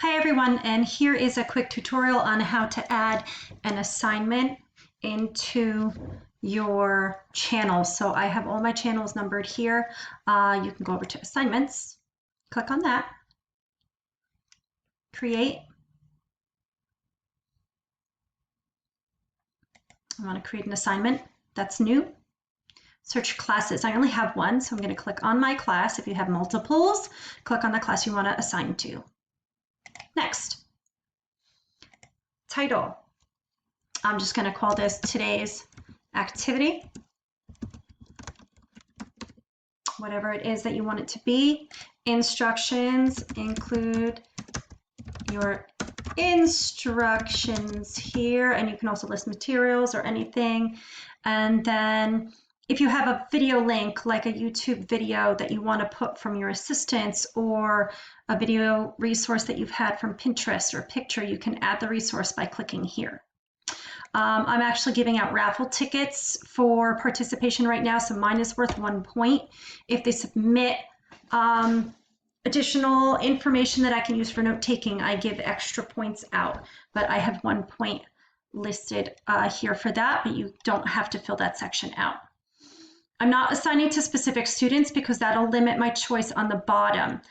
Hi everyone, and here is a quick tutorial on how to add an assignment into your channel. So I have all my channels numbered here. You can go over to assignments, click on that, create. I want to create an assignment that's new. Search classes. I only have one, so I'm going to click on my class. If you have multiples, click on the class you want to assign to. Next. Title. I'm just going to call this today's activity, whatever it is that you want it to be. Instructions, include your instructions here, and you can also list materials or anything. And then if you have a video link, like a YouTube video that you want to put from your assistants, or a video resource that you've had from Pinterest or a picture, you can add the resource by clicking here. I'm actually giving out raffle tickets for participation right now, so mine is worth 1 point. If they submit additional information that I can use for note taking, I give extra points out, but I have 1 point listed here for that, but you don't have to fill that section out. I'm not assigning to specific students because that'll limit my choice on the bottom,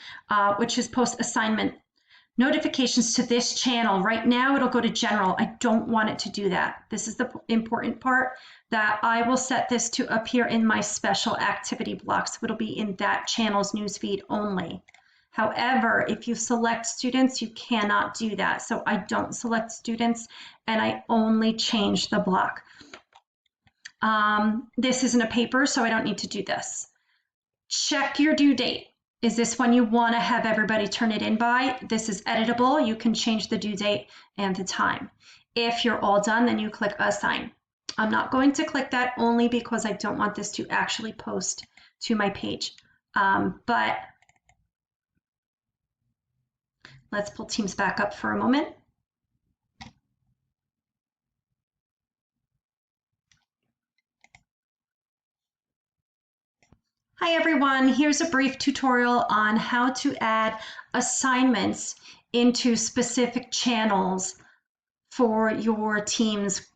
which is post assignment notifications to this channel. Right now it'll go to general. I don't want it to do that. This is the important part, that I will set this to appear in my special activity block, so it'll be in that channel's newsfeed only. However, if you select students, you cannot do that. So I don't select students and I only change the block. This isn't a paper, so I don't need to do this. Check your due date. Is this when you want to have everybody turn it in by? This is editable. You can change the due date and the time. If you're all done, then you click assign. I'm not going to click that only because I don't want this to actually post to my page. But let's pull Teams back up for a moment. Hi everyone, here's a brief tutorial on how to add assignments into specific channels for your teams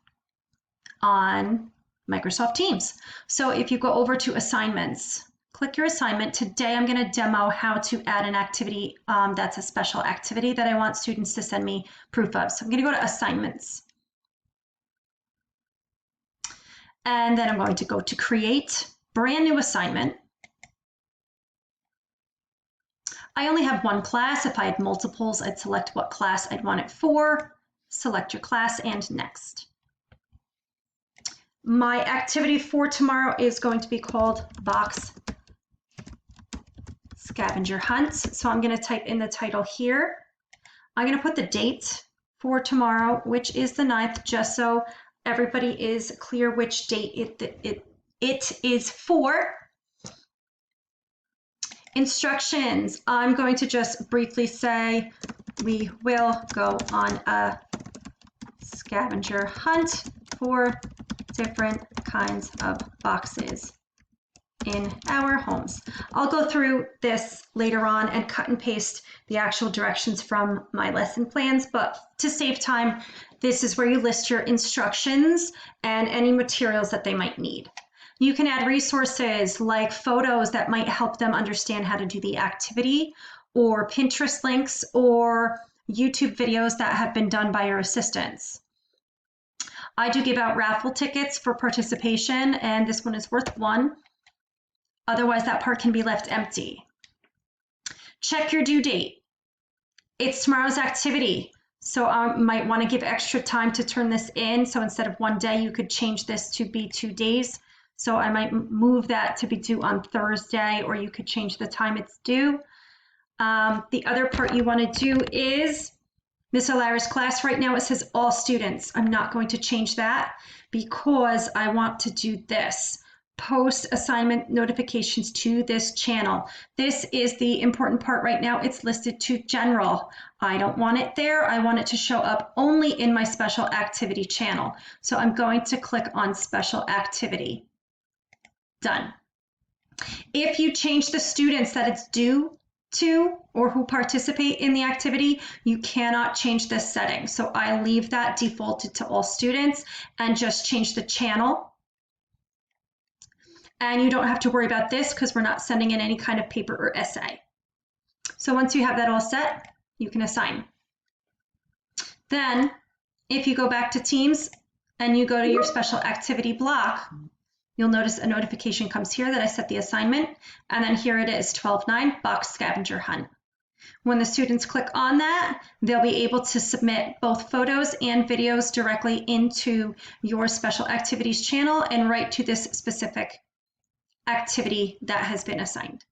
on Microsoft Teams. So if you go over to assignments, click your assignment. Today I'm going to demo how to add an activity that's a special activity that I want students to send me proof of. So I'm going to go to assignments. And then I'm going to go to create brand new assignment. I only have one class. If I had multiples, I'd select what class I'd want it for, select your class, and next. My activity for tomorrow is going to be called Box Scavenger Hunt. So I'm going to type in the title here. I'm going to put the date for tomorrow, which is the 9th, just so everybody is clear which date it is for. Instructions, I'm going to just briefly say we will go on a scavenger hunt for different kinds of boxes in our homes. I'll go through this later on and cut and paste the actual directions from my lesson plans, but to save time, this is where you list your instructions and any materials that they might need. You can add resources like photos that might help them understand how to do the activity, or Pinterest links, or YouTube videos that have been done by your assistants. I do give out raffle tickets for participation, and this one is worth 1. Otherwise, that part can be left empty. Check your due date. It's tomorrow's activity, so I might want to give extra time to turn this in. So instead of 1 day, you could change this to be 2 days. So I might move that to be due on Thursday, or you could change the time it's due. The other part you want to do is Miss O'Lara's class. Right now it says all students. I'm not going to change that because I want to do this. Post assignment notifications to this channel. This is the important part right now. It's listed to general. I don't want it there. I want it to show up only in my special activity channel. So I'm going to click on special activity. Done. If you change the students that it's due to or who participate in the activity, you cannot change this setting. So I leave that defaulted to all students and just change the channel. And you don't have to worry about this because we're not sending in any kind of paper or essay. So once you have that all set, you can assign. Then if you go back to Teams and you go to your special activity block, you'll notice a notification comes here that I set the assignment, and then here it is, 12-9 box scavenger hunt. When the students click on that, they'll be able to submit both photos and videos directly into your special activities channel and right to this specific activity that has been assigned.